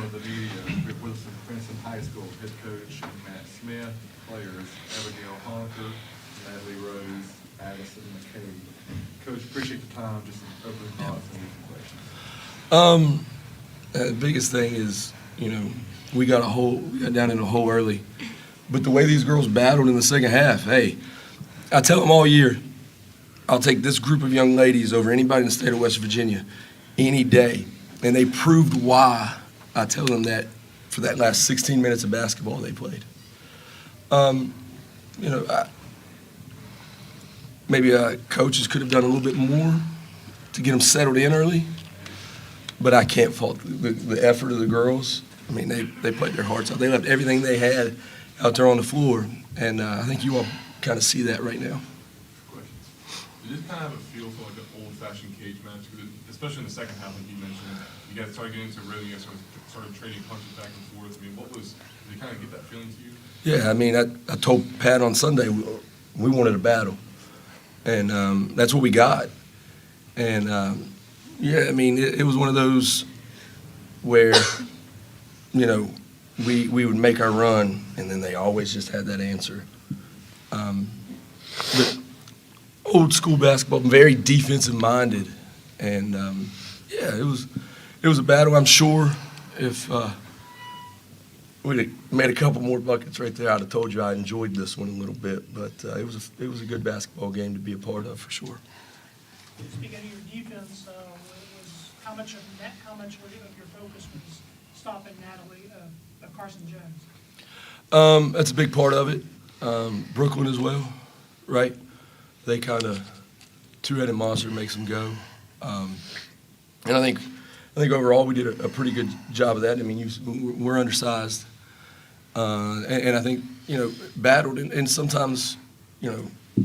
of the media. We have with us from Princeton High School, head coach Matt Smith, players Abigail Honker, Natalie Rose, Addison McKay. Coach, appreciate the time. Just some opening thoughts and questions. The biggest thing is, we got down in a hole early. But the way these girls battled in the second half, hey, I tell them all year, I'll take this group of young ladies over anybody in the state of West Virginia any day. And they proved why I tell them that for that last 16 minutes of basketball they played. Maybe coaches could have done a little bit more to get them settled in early, but I can't fault the effort of the girls. I mean, they played their hearts out. They left everything they had out there on the floor, and I think you all kind of see that right now. Questions? You just kind of have a feel for like an old-fashioned cage match, because especially in the second half, like you mentioned, you guys started getting into a rhythm, you guys started trading punches back and forth. I mean, did you kind of get that feeling to you? Yeah, I mean, I told Pat on Sunday we wanted a battle, and that's what we got. And, yeah, I mean, it was one of those where, we would make our run, and then they always just had that answer. But old school basketball, very defensive minded, and yeah, it was a battle. I'm sure if we'd have made a couple more buckets right there, I'd have told you I enjoyed this one a little bit. But it was a good basketball game to be a part of for sure. Speaking of your defense, how much of your focus was stopping Carson Jones? That's a big part of it. Brooklyn as well, right? They kind of two-headed monster makes them go. And I think overall we did a pretty good job of that. I mean, we're undersized, and I think battled, and sometimes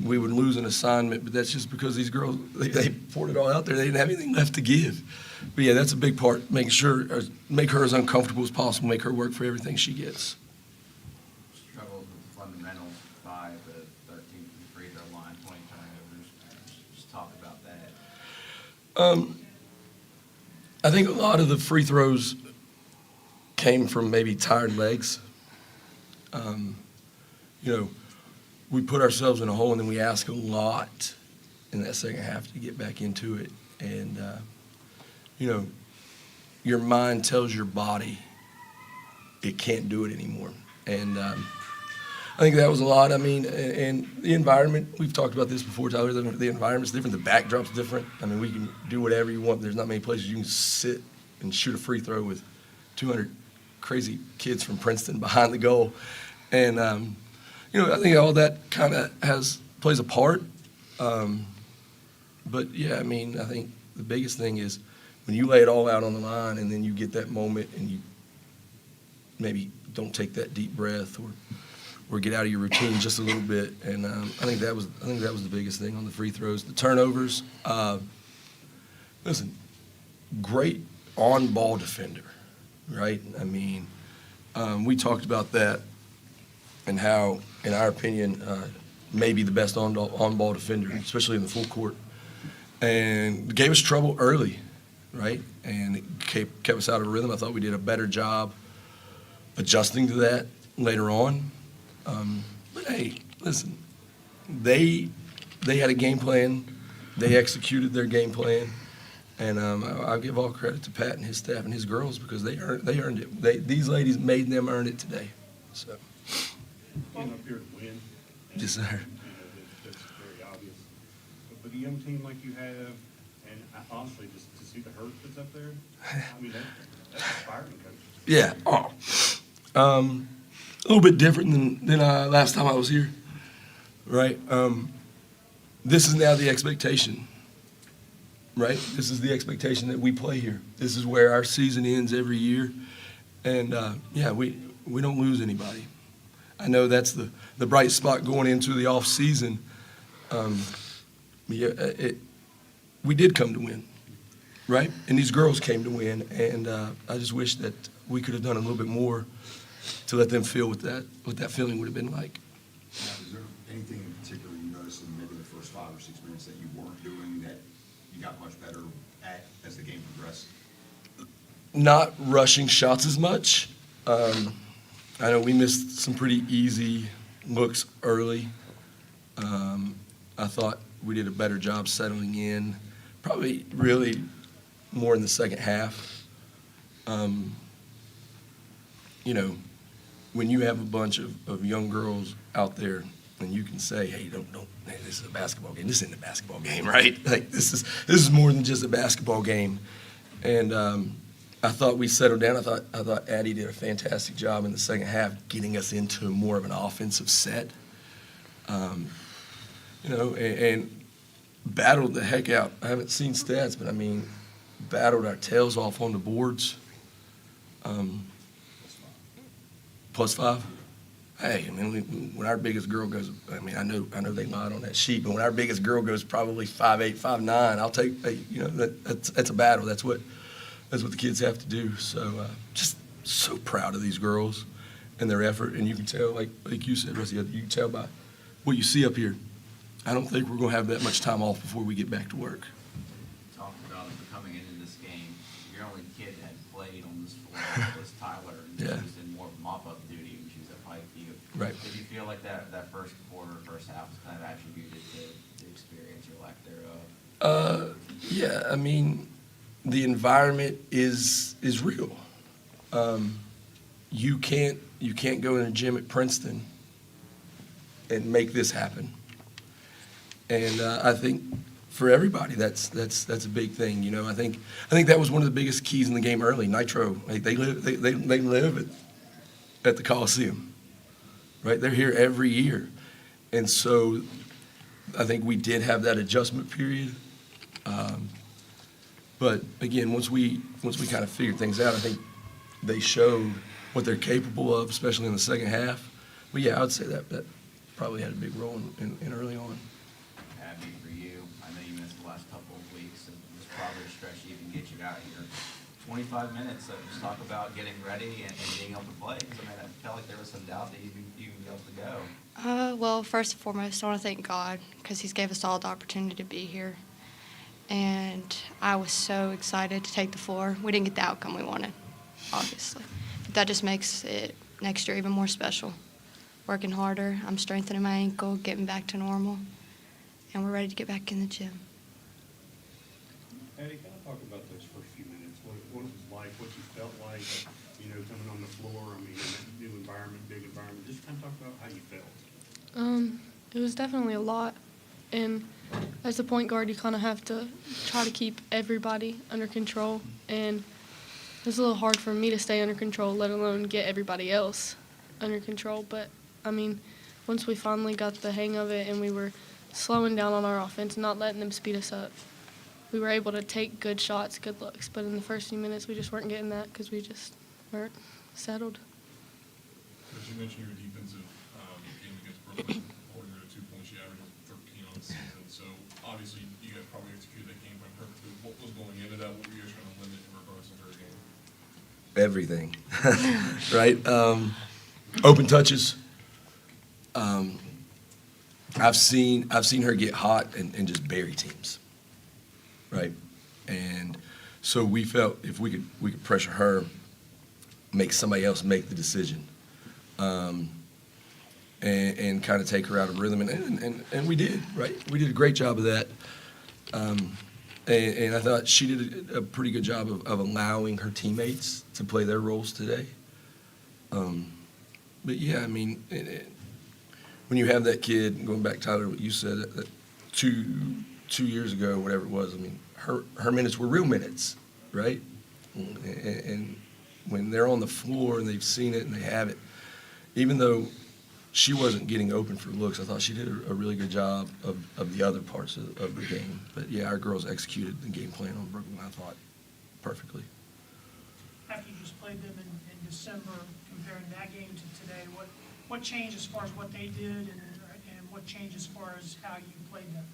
we would lose an assignment, but that's just because these girls they poured it all out there. They didn't have anything left to give. But yeah, that's a big part. Make her as uncomfortable as possible. Make her work for everything she gets. Struggled with fundamentals, 5 to 13 from the free throw line, 20 turnovers. Just talk about that. I think a lot of the free throws came from maybe tired legs. We put ourselves in a hole, and then we ask a lot in that second half to get back into it. And, your mind tells your body it can't do it anymore. And I think that was a lot. I mean, and the environment, we've talked about this before, Tyler, the environment's different, the backdrop's different. I mean, we can do whatever you want. There's not many places you can sit and shoot a free throw with 200 crazy kids from Princeton behind the goal. And, I think all that kind of plays a part. But, yeah, I mean, I think the biggest thing is when you lay it all out on the line and then you get that moment and you maybe don't take that deep breath or get out of your routine just a little bit. And I think that was the biggest thing on the free throws. The turnovers, listen, great on-ball defender, right? I mean, we talked about that and how, in our opinion, maybe the best on-ball defender, especially in the full court. And gave us trouble early, right? And it kept us out of rhythm. I thought we did a better job adjusting to that later on. But hey, listen, they had a game plan. They executed their game plan, and I'll give all credit to Pat and his staff and his girls because they earned it. These ladies made them earn it today. So. Came up here to win. Yes, sir. That's very obvious. But with a young team like you have, and honestly, just to see the hurt that's up there, I mean, that's inspiring, Coach. Yeah. A little bit different than last time I was here, right? This is now the expectation, right? This is the expectation that we play here. This is where our season ends every year, and yeah, we don't lose anybody. I know that's the bright spot going into the off season. Yeah, we did come to win, right? And these girls came to win, and I just wish that we could have done a little bit more to let them feel what that feeling would have been like. Now, is there anything in particular you noticed in maybe the first 5 or 6 minutes that you weren't doing that you got much better at as the game progressed? not rushing shots as much. I know we missed some pretty easy looks early. I thought we did a better job settling in, probably really more in the second half. You know, when you have a bunch of young girls out there and you can say, hey, hey, this is a basketball game. This isn't a basketball game, right? Like, this is more than just a basketball game. And I thought we settled down. I thought Addie did a fantastic job in the second half getting us into more of an offensive set. You know, and battled the heck out. I haven't seen stats, but I mean, battled our tails off on the boards. +5. Hey, I mean, when our biggest girl goes, I mean, I know they lied on that sheet, but when our biggest girl goes probably 5'8", 5'9", I'll take, you know, that's a battle. That's what the kids have to do. So just so proud of these girls and their effort. And you can tell, like you said, Rusty, you can tell by what you see up here. I don't think we're going to have that much time off before we get back to work. Talked about it coming into this game. Your only kid that had played on this floor was Tyler, and Yeah. she was in more mop-up duty when she was at Pikeview. Right. Did you feel like that first quarter, first half was kind of attributed to the experience or lack thereof? Yeah, I mean, the environment is real. You can't go in a gym at Princeton and make this happen. And I think for everybody, that's a big thing. You know, I think that was one of the biggest keys in the game early. Nitro, like they live at the Coliseum, right? They're here every year, and so I think we did have that adjustment period. But again, once we kind of figured things out, I think they showed what they're capable of, especially in the second half. But yeah, I would say that probably had a big role in early on. Abby, for you, I know you missed the last couple of weeks, and it was probably a stretch to even get you out here. 25 minutes, just talk about getting ready and being able to play. 'Cause, I mean, I felt like there was some doubt that you'd be able to go. Well, first and foremost, I want to thank God because He's gave us all the opportunity to be here. And I was so excited to take the floor. We didn't get the outcome we wanted, obviously. But that just makes it next year even more special. Working harder, I'm strengthening my ankle, getting back to normal, and we're ready to get back in the gym. Eddie, kind of talk about those first few minutes, what it was like, what you felt like, you know, coming on the floor, I mean, new environment, big environment, just kind of talk about how you felt. It was definitely a lot, and as a point guard, you kind of have to try to keep everybody under control, and it was a little hard for me to stay under control, let alone get everybody else under control. But I mean, once we finally got the hang of it and we were slowing down on our offense, not letting them speed us up, we were able to take good shots, good looks. But in the first few minutes, we just weren't getting that because we just weren't settled. As you mentioned, your defensive game against Brooklyn, holding her to 2 points, you averaged 13 on the season. So obviously, you guys probably executed that game plan perfectly. What was going into that? What were you guys trying to limit in regards to her game? Everything, right? Open touches. I've seen her get hot and just bury teams, right? And so we felt if we could pressure her, make somebody else make the decision, and kind of take her out of rhythm, and we did, right? We did a great job of that, and I thought she did a pretty good job of allowing her teammates to play their roles today. But yeah, I mean, when you have that kid, going back, Tyler, what you said, that 2 years ago, whatever it was, I mean, her minutes were real minutes, right? And when they're on the floor and they've seen it and they have it, even though she wasn't getting open for looks, I thought she did a really good job of the other parts of the game. But yeah, our girls executed the game plan on Brooklyn, I thought, perfectly. After you just played them in December, comparing that game to today, what changed as far as what they did and what changed as far as how you played them?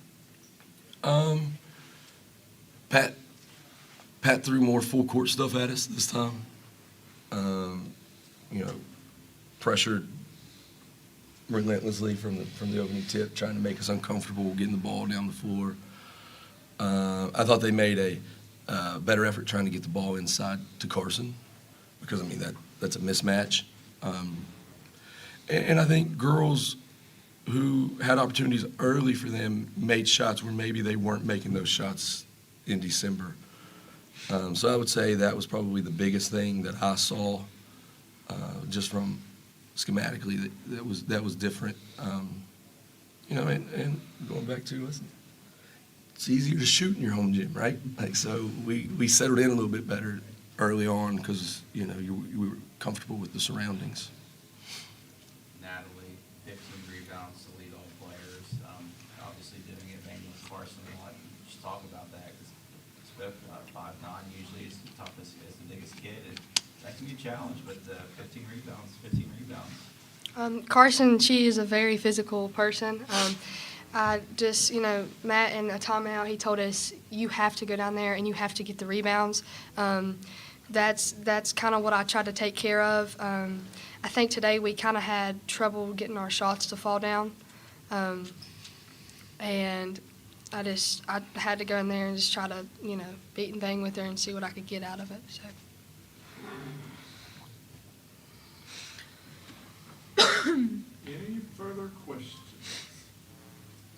Pat threw more full court stuff at us this time. You know, pressured relentlessly from the opening tip, trying to make us uncomfortable getting the ball down the floor. I thought they made better effort trying to get the ball inside to Carson, because, I mean, that's a mismatch. And I think girls who had opportunities early for them made shots where maybe they weren't making those shots in December. So I would say that was probably the biggest thing that I saw, just from schematically, that was different. You know, and going back to, listen, it's easier to shoot in your home gym, right? Like, so we settled in a little bit better early on because, you know, you were comfortable with the surroundings. Natalie, 15 rebounds to lead all players. Obviously doing it mainly with Carson a lot. Just talk about that because Swift, 5'9", usually is the toughest, is the biggest kid, and that can be a challenge. But 15 rebounds. Carson, she is a very physical person. I just, you know, Matt in a timeout, he told us, you have to go down there and you have to get the rebounds. That's kind of what I tried to take care of. I think today we kind of had trouble getting our shots to fall down. And I had to go in there and just try to, you know, beat and bang with her and see what I could get out of it. So. Any further questions?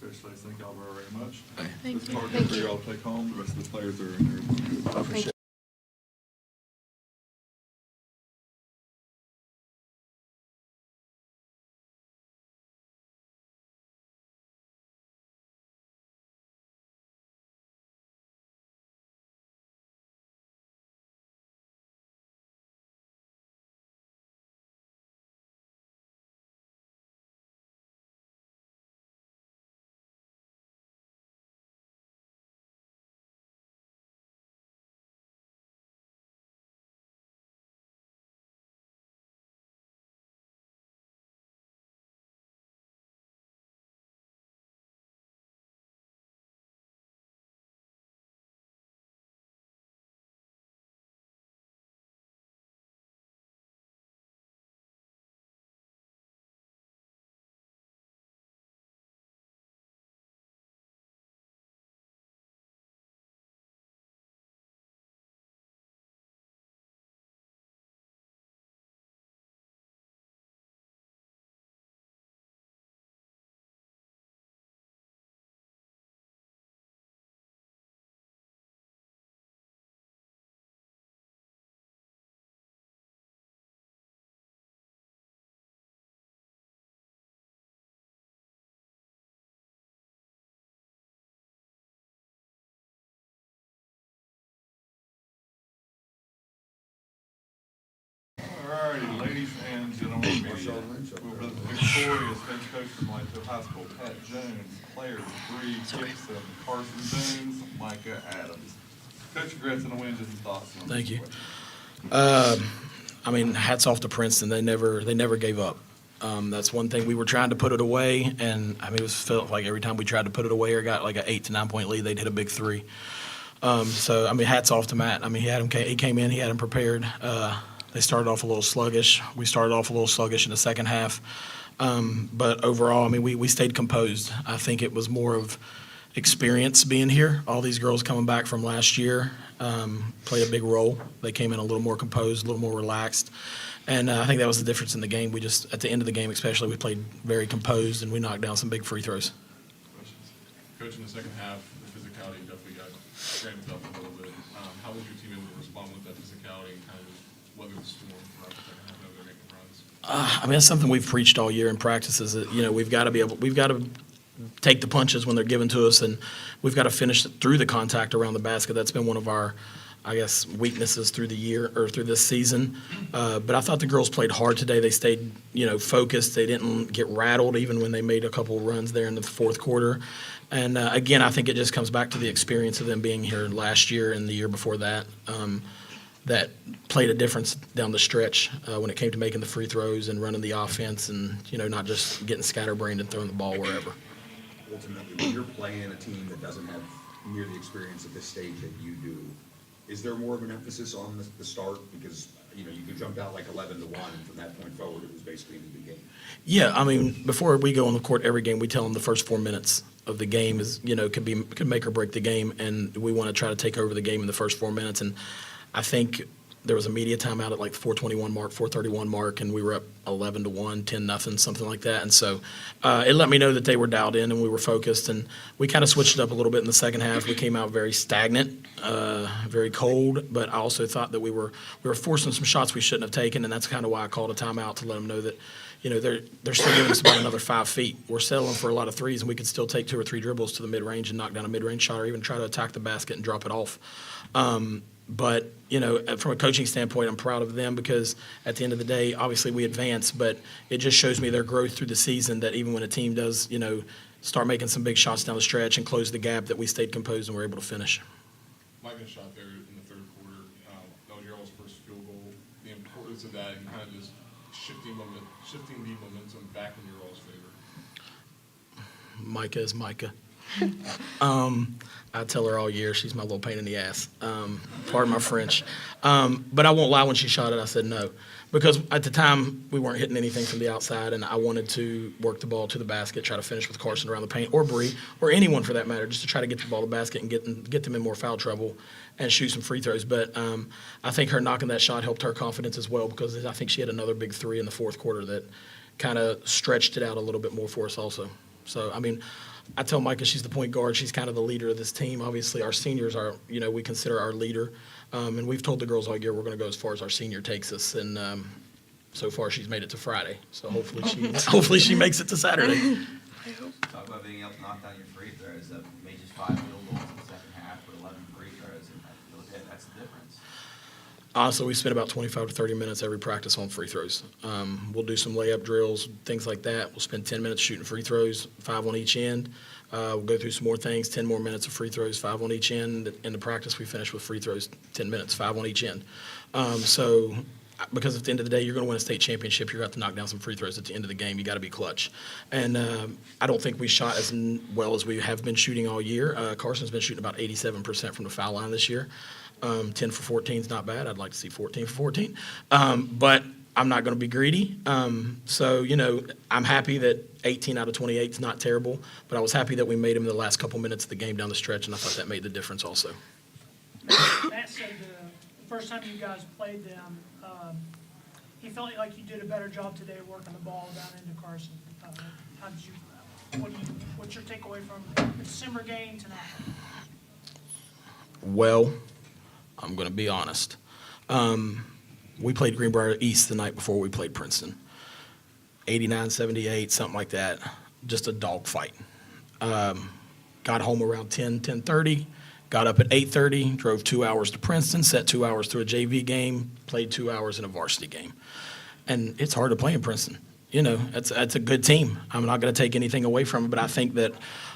Coach Slays, thank y'all very much. Thank This you. card Thank for you. y'all to take home. The rest of the players are in there. Thank you. All righty, ladies and gentlemen, media. With the victorious head coach from Whitetail High School, Pat Jones, players Bree Gibson, Carson Jones, Micah Adams. Coach, congrats on the win. Just some thoughts on Thank you. situation. I mean, hats off to Princeton. They never gave up. That's one thing. We were trying to put it away, and I mean, it felt like every time we tried to put it away or got like an 8 to 9 point lead, they'd hit a big three. So I mean, hats off to Matt. I mean, he came in, he had him prepared. They started off a little sluggish. We started off a little sluggish in the second half. But overall, I mean, we stayed composed. I think it was more of experience being here. All these girls coming back from last year played a big role. They came in a little more composed, a little more relaxed. And I think that was the difference in the game. We just, at the end of the game especially, we played very composed and we knocked down some big free throws. Questions? Coach, in the second half, the physicality definitely got ramped up a little bit. How was your team able to respond with that physicality and kind of just weather the storm throughout the second half? I know they're making runs. I mean, that's something we've preached all year in practice is that, you know, we've got to take the punches when they're given to us, and we've got to finish through the contact around the basket. That's been one of our, I guess, weaknesses through the year or through this season. But I thought the girls played hard today. They stayed, you know, focused. They didn't get rattled even when they made a couple runs there in the fourth quarter. And again, I think it just comes back to the experience of them being here last year and the year before that. That played a difference down the stretch when it came to making the free throws and running the offense and, you know, not just getting scatterbrained and throwing the ball wherever. Ultimately, when you're playing a team that doesn't have near the experience at this stage that you do, is there more of an emphasis on the start? Because, you know, you jumped out like 11-1, and from that point forward, it was basically the game. Yeah, I mean, before we go on the court every game, we tell them the first 4 minutes of the game is, you know, could make or break the game, and we want to try to take over the game in the first 4 minutes. And I think there was a media timeout at like the 4:21 mark, 4:31 mark, and we were up 11-1, 10-0, something like that. And so it let me know that they were dialed in and we were focused. And we kind of switched it up a little bit in the second half. We came out very stagnant, very cold, but I also thought that we were forcing some shots we shouldn't have taken, and that's kind of why I called a timeout to let them know that, you know, they're still giving us about another 5 feet. We're settling for a lot of threes, and we could still take 2 or 3 dribbles to the mid-range and knock down a mid-range shot, or even try to attack the basket and drop it off. But, you know, from a coaching standpoint, I'm proud of them because at the end of the day, obviously we advance, but it just shows me their growth through the season, that even when a team does, you know, start making some big shots down the stretch and close the gap, that we stayed composed and were able to finish. Mike got shot there in the third quarter. That was your all's first field goal. The importance of that and kind of just shifting the momentum back in your all's favor. Micah is Micah. I tell her all year she's my little pain in the ass. Pardon my French. But I won't lie, when she shot it, I said no. Because at the time, we weren't hitting anything from the outside, and I wanted to work the ball to the basket, try to finish with Carson around the paint, or Bree, or anyone for that matter, just to try to get the ball to the basket and get them in more foul trouble and shoot some free throws. But I think her knocking that shot helped her confidence as well, because I think she had another big 3 in the fourth quarter that kind of stretched it out a little bit more for us also. So, I mean, I tell Micah she's the point guard. She's kind of the leader of this team. Obviously, our seniors are, you know, we consider our leader. And we've told the girls all year we're going to go as far as our senior takes us. And so far, she's made it to Friday. So hopefully she makes it to Saturday. Talk about being able to knock down your free throws. That made just 5 field goals in the second half with 11 free throws, and that's the difference. Honestly, we spend about 25 to 30 minutes every practice on free throws. We'll do some layup drills, things like that. We'll spend 10 minutes shooting free throws, 5 on each end. We'll go through some more things, 10 more minutes of free throws, 5 on each end. In the practice, we finish with free throws, 10 minutes, 5 on each end. So because at the end of the day, you're going to win a state championship, you're going to have to knock down some free throws at the end of the game. You got to be clutch. And I don't think we shot as well as we have been shooting all year. Carson's been shooting about 87% from the foul line this year. 10 for 14 is not bad. I'd like to see 14 for 14. But I'm not going to be greedy. So, you know, I'm happy that 18 out of 28 is not terrible, but I was happy that we made him in the last couple minutes of the game down the stretch, and I thought that made the difference also. Matt said the first time you guys played them, he felt like you did a better job today working the ball down into Carson. How did you, what's your takeaway from the December game tonight? Well, I'm going to be honest. We played Greenbrier East the night before we played Princeton. 89-78, something like that. Just a dogfight. Got home around 10:30. Got up at 8:30, drove 2 hours to Princeton, set 2 hours through a JV game, played 2 hours in a varsity game. And it's hard to play in Princeton. You know, it's a good team. I'm not going to take anything away from it, but I think that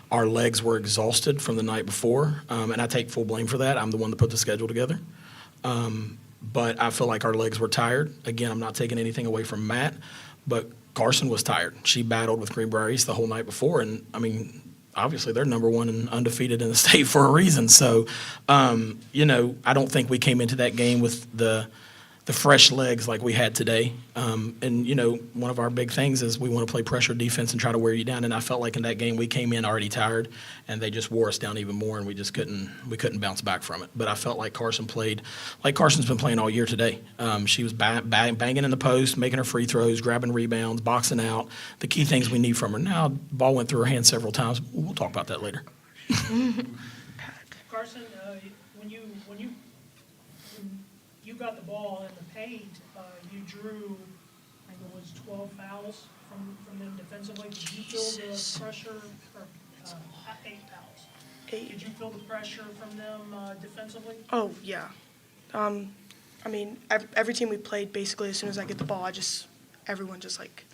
our legs were exhausted from the night before, and I take full blame for that. I'm the one that put the schedule together. But I feel like our legs were tired. Again, I'm not taking anything away from Matt, but Carson was tired. She battled with Greenbrier East the whole night before, and, I mean, obviously they're number 1 and undefeated in the state for a reason. So, you know, I don't think we came into that game with the fresh legs like we had today. And, you know, one of our big things is we want to play pressure defense and try to wear you down. And I felt like in that game we came in already tired, and they just wore us down even more, and we just couldn't bounce back from it. But I felt like Carson played like Carson's been playing all year today. She was banging in the post, making her free throws, grabbing rebounds, boxing out, the key things we need from her. Now, ball went through her hands several times. We'll talk about that later. Carson, when you got the ball in the paint, you drew, I think it was 12 fouls from them defensively. Did you feel the pressure, or 8 fouls? 8. Did you feel the pressure from them defensively? Oh, yeah. I mean, every team we played, basically, as soon as I get the ball, everyone just, like,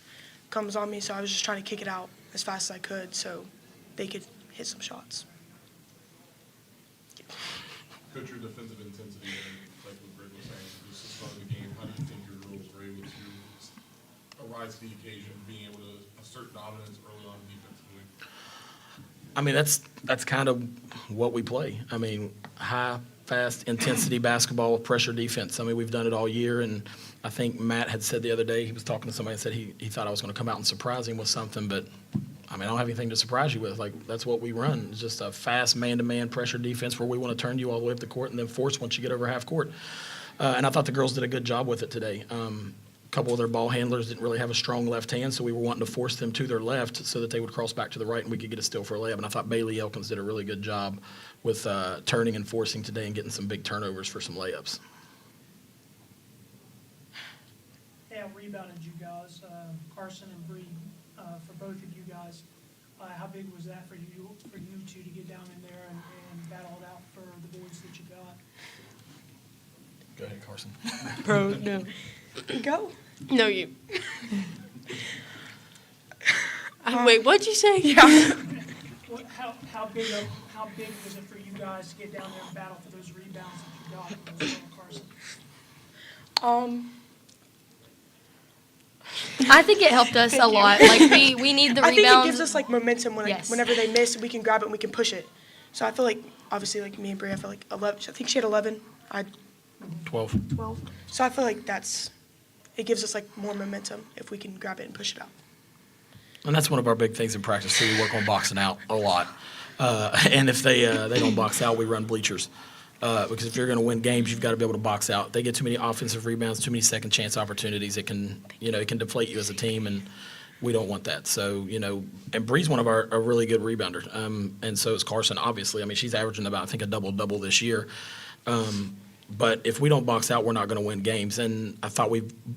comes on me. So I was just trying to kick it out as fast as I could so they could hit some shots. Coach, your defensive intensity, like what Greg was saying, just to start the game, how do you think your girls were able to arise to the occasion, being able to assert dominance early on defensively? I mean, that's kind of what we play. I mean, high, fast, intensity basketball with pressure defense. I mean, we've done it all year, and I think Matt had said the other day, he was talking to somebody and said he thought I was going to come out and surprise him with something, but I mean, I don't have anything to surprise you with. Like, that's what we run. It's just a fast man-to-man pressure defense where we want to turn you all the way up the court and then force once you get over half court. And I thought the girls did a good job with it today. A couple of their ball handlers didn't really have a strong left hand, so we were wanting to force them to their left so that they would cross back to the right and we could get a steal for a layup. And I thought Bailey Elkins did a really good job with turning and forcing today and getting some big turnovers for some layups. They rebounded you guys, Carson and Bree, for both of you guys. How big was that for you two to get down in there and battle it out for the boys that you got? Go ahead, Carson. Bro, no. Go. No, you. Wait, what'd you say? Yeah. How big was it for you guys to get down there and battle for those rebounds that you got from Carson? I think it helped us a lot. Like, we need the I think it rebounds. gives us like momentum Yes. whenever they miss, we can grab it and we can push it. So I feel like, obviously, like me and Bria, I feel like 11. I think she had 11. I had 12. 12. So I feel like it gives us like more momentum if we can grab it and push it out. And that's one of our big things in practice, too. We work on boxing out a lot. And if they don't box out, we run bleachers. Because if you're going to win games, you've got to be able to box out. They get too many offensive rebounds, too many second chance opportunities. It can deflate you as a team, and we don't want that. So, and Bree's one of our really good rebounders. And so is Carson, obviously. I mean, she's averaging about, I think, a double-double this year. But if we don't box out, we're not going to win games. And I thought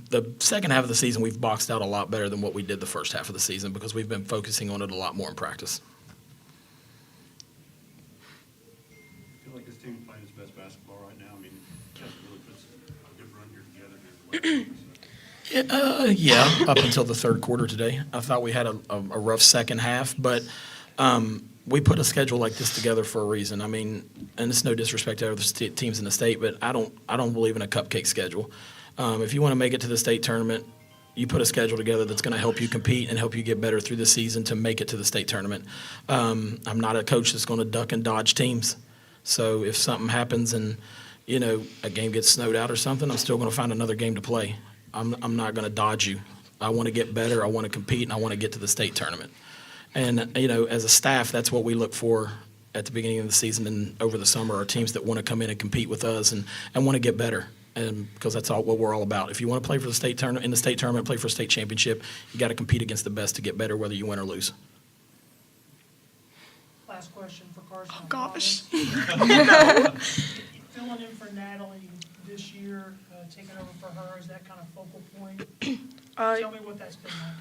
the second half of the season, we've boxed out a lot better than what we did the first half of the season because we've been focusing on it a lot more in practice. I feel like this team playing its best basketball right now. I mean, you guys really put a good run here together here. Yeah, up until the third quarter today. I thought we had a rough second half, but we put a schedule like this together for a reason. I mean, and it's no disrespect to other teams in the state, but I don't believe in a cupcake schedule. If you want to make it to the state tournament, you put a schedule together that's going to help you compete and help you get better through the season to make it to the state tournament. I'm not a coach that's going to duck and dodge teams. So if something happens and, a game gets snowed out or something, I'm still going to find another game to play. I'm not going to dodge you. I want to get better, I want to compete, and I want to get to the state tournament. And, as a staff, that's what we look for at the beginning of the season and over the summer are teams that want to come in and compete with us and want to get better. And because that's what we're all about. If you want to play for the state tournament, in the state tournament, play for a state championship, you got to compete against the best to get better, whether you win or lose. Last question for Carson. Oh, gosh. Filling in for Natalie this year, taking over for her, is that kind of focal point? Tell me what that's been like.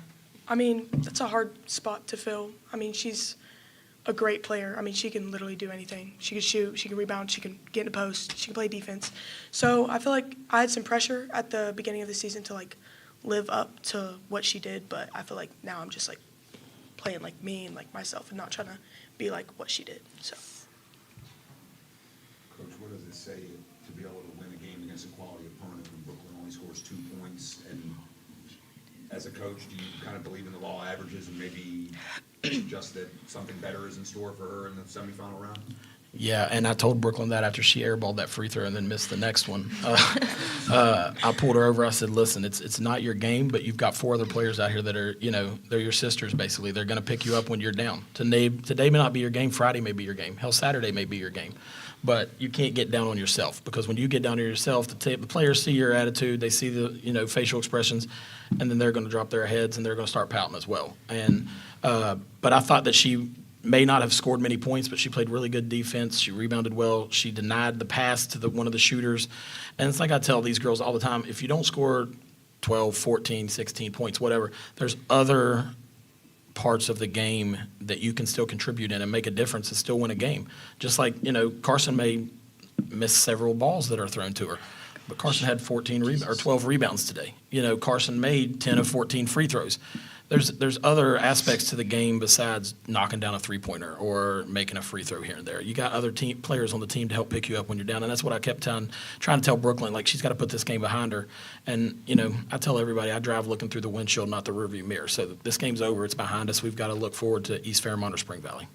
I mean, that's a hard spot to fill. I mean, she's a great player. I mean, she can literally do anything. She can shoot, she can rebound, she can get in the post, she can play defense. So I feel like I had some pressure at the beginning of the season to, like, live up to what she did, but I feel like now I'm just, like, playing like me and like myself and not trying to be like what she did. So. Coach, what does it say to be able to win a game against a quality opponent when Brooklyn only scores 2 points? And as a coach, do you kind of believe in the law averages and maybe just that something better is in store for her in the semifinal round? Yeah, and I told Brooklyn that after she airballed that free throw and then missed the next one. I pulled her over. I said, listen, it's not your game, but you've got 4 other players out here that are, they're your sisters, basically. They're going to pick you up when you're down. Today may not be your game. Friday may be your game. Hell, Saturday may be your game. But you can't get down on yourself because when you get down on yourself, the players see your attitude, they see the facial expressions, and then they're going to drop their heads and they're going to start pouting as well. And but I thought that she may not have scored many points, but she played really good defense. She rebounded well. She denied the pass to one of the shooters. And it's like I tell these girls all the time, if you don't score 12, 14, 16 points, whatever, there's other parts of the game that you can still contribute in and make a difference and still win a game. Just like, Carson may miss several balls that are thrown to her, but Carson had 12 rebounds today. Carson made 10 of 14 free throws. There's other aspects to the game besides knocking down a three-pointer or making a free throw here and there. You got other players on the team to help pick you up when you're down, and that's what I kept trying to tell Brooklyn. Like, she's got to put this game behind her. And, I tell everybody I drive looking through the windshield, not the rearview mirror. So this game's over. It's behind us. We've got to look forward to East Fairmont or Spring Valley.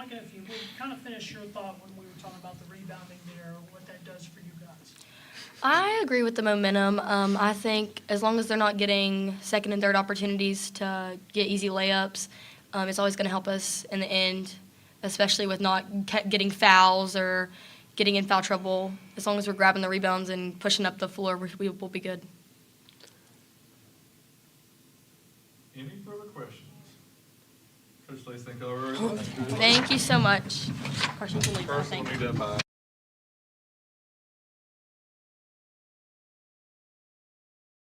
Micah, if you would kind of finish your thought when we were talking about the rebounding there, what that does for you guys. I agree with the momentum. I think as long as they're not getting second and third opportunities to get easy layups, it's always going to help us in the end, especially with not getting fouls or getting in foul trouble. As long as we're grabbing the rebounds and pushing up the floor, we will be good. Any further questions? Coach Lace, thank you all very much. Thank you so much. Carson, you can leave now. First, Thank we'll you. need to